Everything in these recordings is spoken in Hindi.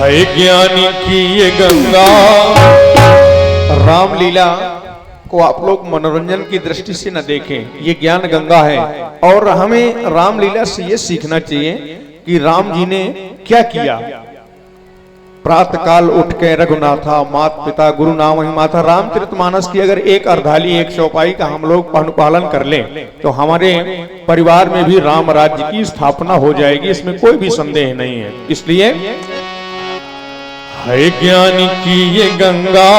है ज्ञानी की ये गंगा। रामलीला को आप लोग मनोरंजन की दृष्टि से न देखें, ये ज्ञान गंगा है। और हमें रामलीला से ये सीखना चाहिए कि राम जी ने क्या किया। प्रातः काल उठ के रघुनाथा मात पिता गुरु नाम ही माता। रामचरितमानस की अगर एक अर्धाली एक चौपाई का हम लोग अनुपालन कर लें तो हमारे परिवार में भी राम राज्य की स्थापना हो जाएगी, इसमें कोई भी संदेह नहीं है। इसलिए है ज्ञानी की ये गंगा,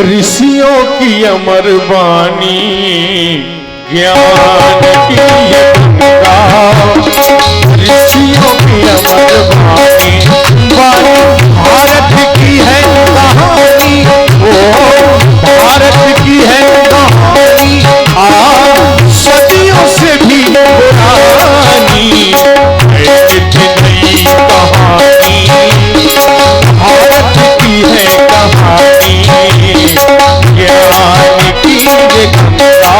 ऋषियों की अमर वाणी। ज्ञान की ये गंगा, ऋषियों की अमर वाणी। भारत की है कहानी, ओ भारत की है कहानी, सदियों से भी पुरानी। नई कहानी भारत की है कहानी। ज्ञान की ये गंगा,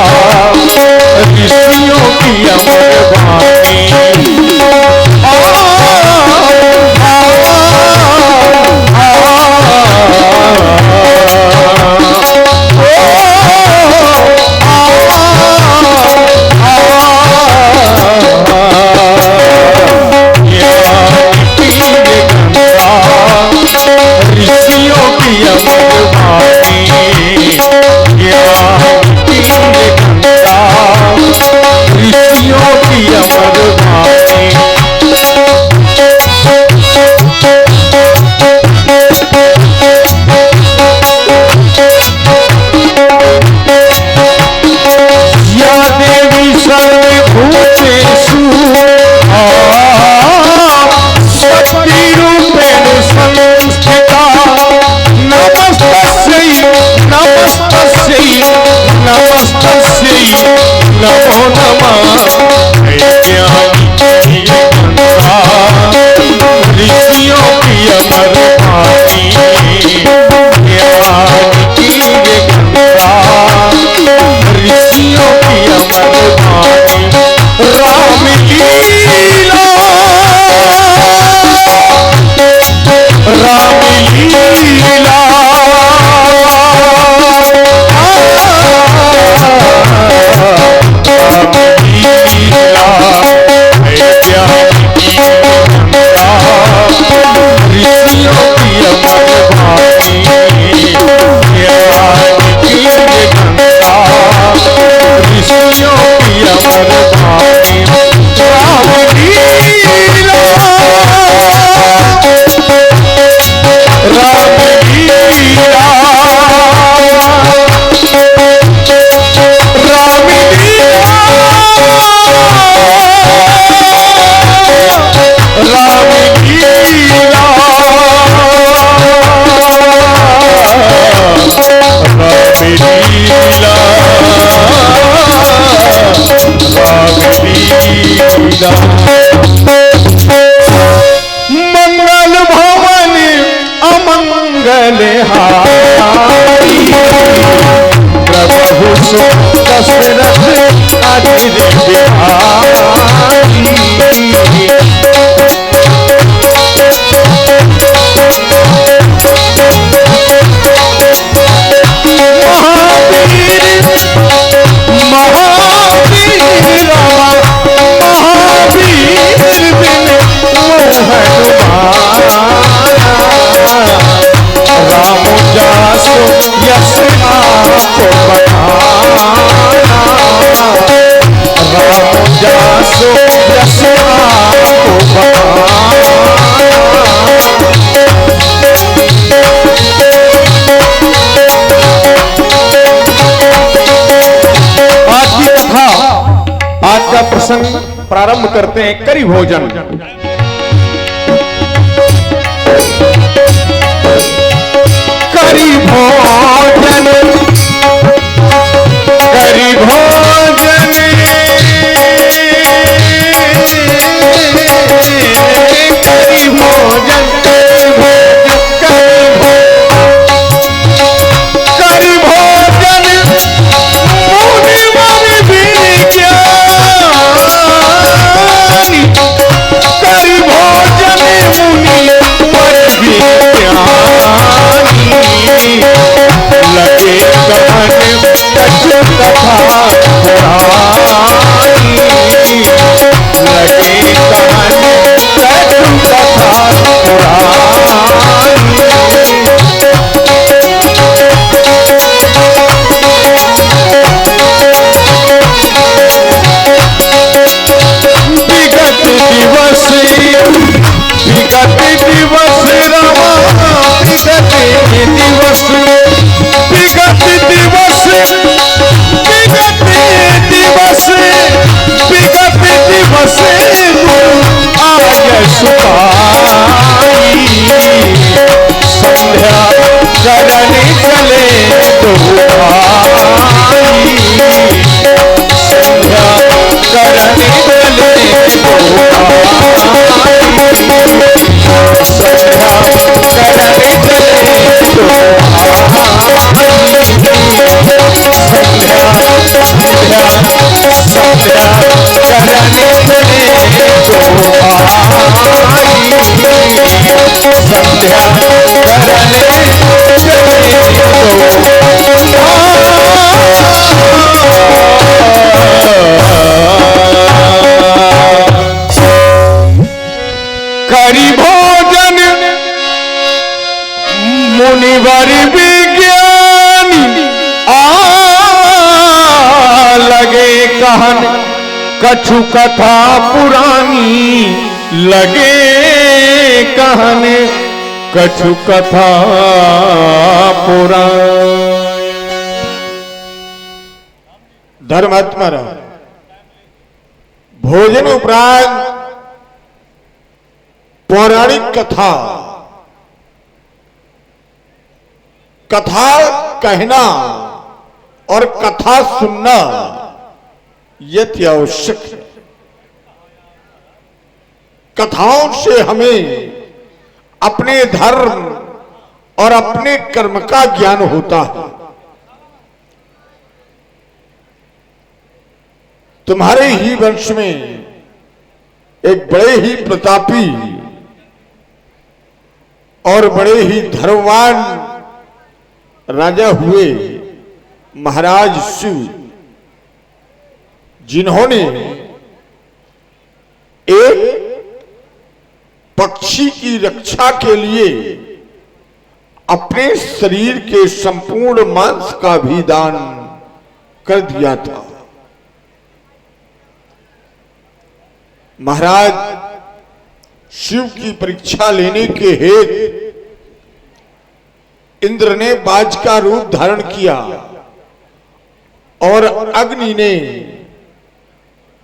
ऋषियों की अमर वाणी। ऋषियों की अमर वाणी। ज्ञान की ये गंगा, ऋषियों की अमर वाणी। या देवी सर्वभूतेषु शक्ति रूपेण संस्थिता। नमस्तस्यै नमस्तस्यै नमस्तस्यै नमो नमः। ज्ञानी की ये गंगा, ऋषियों की अमर वाणी। ज्ञान की ये गंगा, ऋषियों की अमर वाणी। रामलीला रामलीला मंगल भवन अमंगल हारी। प्रभु दशरथ अजिर बिहारी। राम जासो यश आपको बताना। राम जासो यश आपको बताना। आज की कथा, आज का प्रसंग प्रारंभ करते हैं। करी भोजन। करी भोजन करी भोजन करी भोजन करी भोजन मुनि मन विज्ञानी। करी भोजन करी भोजन मुनिवर विज्ञानी लगे कहन कछु कथा पुरानी, लगे कहन कछु कथा पुरानी। धर्मात्मा भोजन उपरांत पौराणिक कथा, कथा कहना और कथा सुनना यति आवश्यक है। कथाओं से हमें अपने धर्म और अपने कर्म का ज्ञान होता है। तुम्हारे ही वंश में एक बड़े ही प्रतापी और बड़े ही धर्मवान राजा हुए महाराज शिव, जिन्होंने एक पक्षी की रक्षा के लिए अपने शरीर के संपूर्ण मांस का भी दान कर दिया था। महाराज शिव की परीक्षा लेने के हेतु इंद्र ने बाज का रूप धारण किया और अग्नि ने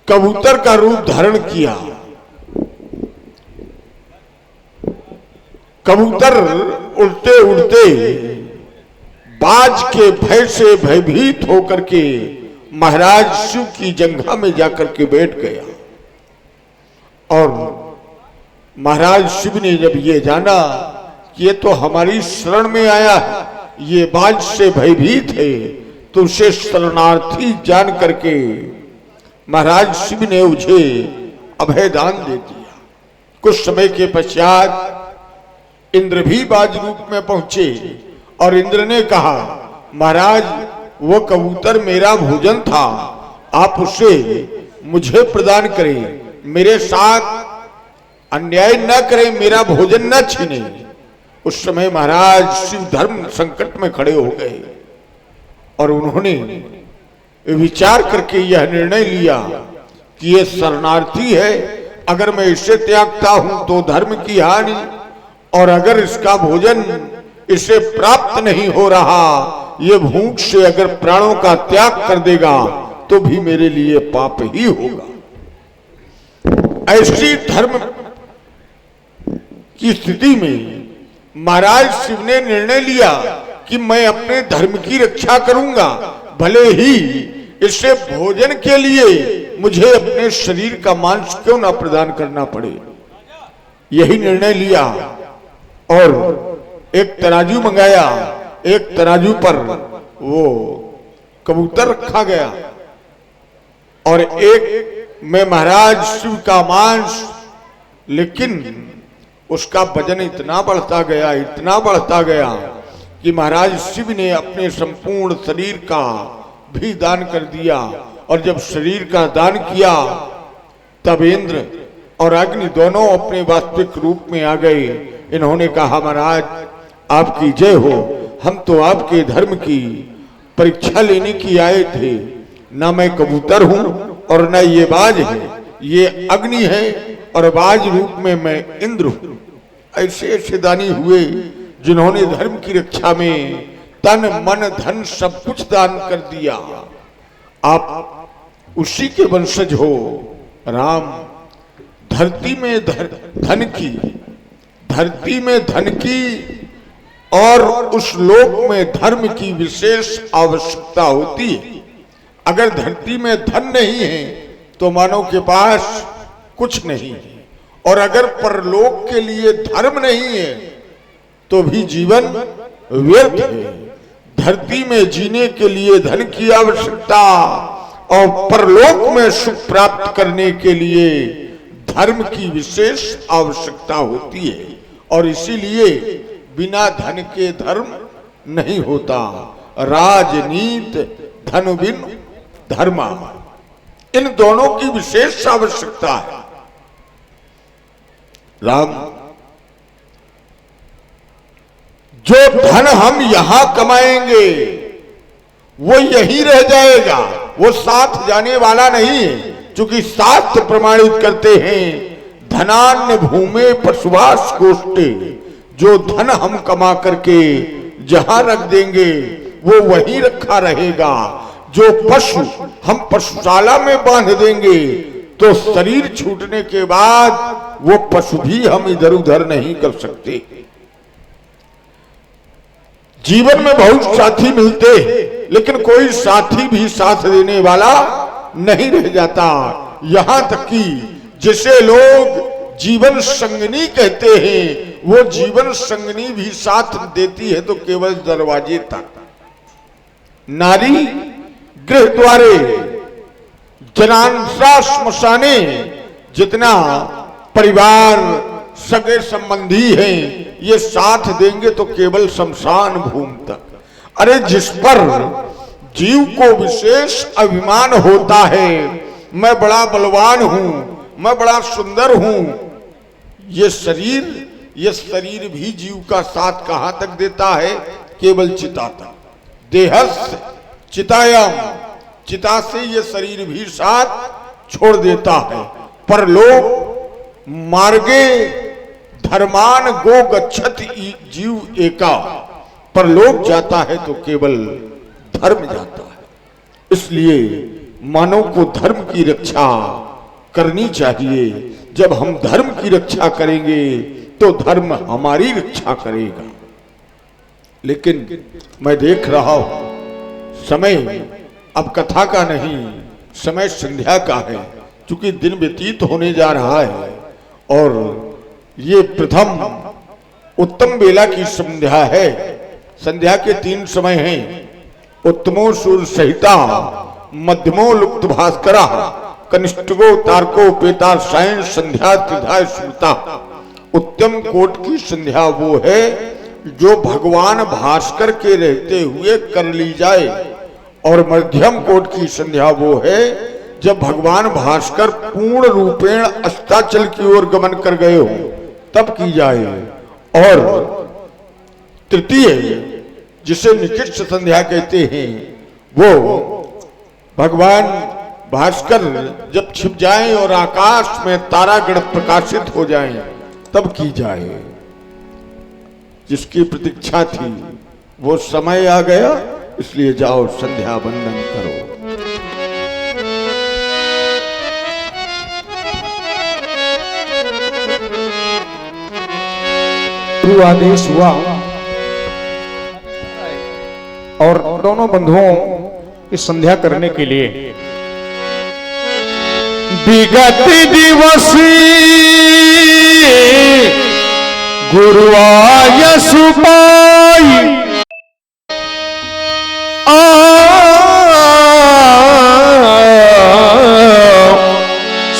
कबूतर का रूप धारण किया। कबूतर उड़ते उड़ते बाज के भय से भयभीत होकर के महाराज शिव की जंघा में जाकर के बैठ गया। और महाराज शिव ने जब ये जाना कि ये तो हमारी शरण में आया है, ये बाज से भयभीत है, तो उसे शरणार्थी जान करके महाराज शिव ने उसे अभयदान दे दिया। कुछ समय के पश्चात इंद्र भी बाज रूप में पहुंचे और इंद्र ने कहा, महाराज वो कबूतर मेरा भोजन था, आप उसे मुझे प्रदान करें, मेरे साथ अन्याय न करें, मेरा भोजन न छीने। उस समय महाराज शिव धर्म संकट में खड़े हो गए और उन्होंने विचार करके यह निर्णय लिया कि यह शरणार्थी है, अगर मैं इसे त्यागता हूं तो धर्म की हानि, और अगर इसका भोजन इसे प्राप्त नहीं हो रहा, ये भूख से अगर प्राणों का त्याग कर देगा तो भी मेरे लिए पाप ही होगा। ऐसी धर्म की स्थिति में महाराज शिव ने निर्णय लिया कि मैं अपने धर्म की रक्षा करूंगा, भले ही इससे भोजन के लिए मुझे अपने शरीर का मांस क्यों ना प्रदान करना पड़े। यही निर्णय लिया और एक तराजू मंगाया, एक तराजू पर वो कबूतर रखा गया और एक में महाराज शिव का मांस, लेकिन उसका वजन इतना बढ़ता गया कि महाराज शिव ने अपने संपूर्ण शरीर का भी दान कर दिया, और जब शरीर का दान किया तब इंद्र और अग्नि दोनों अपने वास्तविक रूप में आ गए। इन्होंने कहा, महाराज आपकी जय हो, हम तो आपके धर्म की परीक्षा लेने की आए थे। ना मैं कबूतर हूं और ना ये बाज है, ये अग्नि है और बाज रूप में मैं इंद्र हूं। ऐसे ऐसे दानी हुए जिन्होंने धर्म की रक्षा में तन मन धन सब कुछ दान कर दिया। आप उसी के वंशज हो। राम, धरती में धन की और उस लोक में धर्म की विशेष आवश्यकता होती है। अगर धरती में धन नहीं है तो मानव के पास कुछ नहीं है, और अगर परलोक के लिए धर्म नहीं है तो भी जीवन व्यर्थ है। धरती में जीने के लिए धन की आवश्यकता और परलोक में सुख प्राप्त करने के लिए धर्म की विशेष आवश्यकता होती है, और इसीलिए बिना धन के धर्म नहीं होता। राजनीत धन बिन धर्मा, इन दोनों की विशेष आवश्यकता है। राम, जो धन हम यहां कमाएंगे वो यही रह जाएगा, वो साथ जाने वाला नहीं है। क्योंकि शास्त्र प्रमाणित करते हैं, धनान्य भूमे पशुवास कोष्ठे, जो धन हम कमा करके जहां रख देंगे वो वहीं रखा रहेगा। जो पशु हम पशुशाला में बांध देंगे तो शरीर छूटने के बाद वो पशु भी हम इधर उधर नहीं कर सकते। जीवन में बहुत साथी मिलते हैं, लेकिन कोई साथी भी साथ देने वाला नहीं रह जाता। यहां तक कि जिसे लोग जीवन संगनी कहते हैं, वो जीवन संगनी भी साथ देती है तो केवल दरवाजे तक। नारी गृह द्वारे जनांसा श्मशाने, जितना परिवार सगे संबंधी हैं ये साथ देंगे तो केवल शमशान भूमि तक। अरे जिस पर जीव को विशेष अभिमान होता है, मैं बड़ा बलवान हूं, मैं बड़ा सुंदर हूं, ये शरीर भी जीव का साथ कहां तक देता है? केवल चिता तक। देहस्य चितायाम, चिता से ये शरीर भी साथ छोड़ देता है। परलोक मार्गे धर्मान गो गच्छति जीव एका, परलोक जाता है तो केवल धर्म जाता है। इसलिए मानव को धर्म की रक्षा करनी चाहिए। जब हम धर्म की रक्षा करेंगे तो धर्म हमारी रक्षा करेगा। लेकिन मैं देख रहा हूं समय अब कथा का नहीं, समय संध्या का है। क्योंकि दिन व्यतीत होने जा रहा है और ये प्रथम उत्तम बेला की संध्या है। संध्या के 3 समय हैं, उत्तमो सूर्य सहिता, मध्यमो लुप्त भास्करा, कनिष्ठगो तारको पेता सायं संध्या त्रिधा स्मृता। उत्तम कोट की संध्या वो है जो भगवान भास्कर के रहते हुए कर ली जाए, और मध्यम कोट की संध्या वो है जब भगवान भास्कर पूर्ण रूपेण अस्ताचल की ओर गमन कर गए हो तब की जाए। और तृतीय जिसे निकृष्ट संध्या कहते हैं वो भगवान भास्कर जब छिप जाएं और आकाश में तारागण प्रकाशित हो जाएं तब की जाए। जिसकी प्रतीक्षा थी वो समय आ गया, इसलिए जाओ संध्या वंदन करो। गुरु आदेश हुआ और दोनों बंधुओं इस संध्या करने के लिए विगत दिवस गुरुआय सुपाई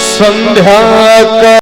संध्या का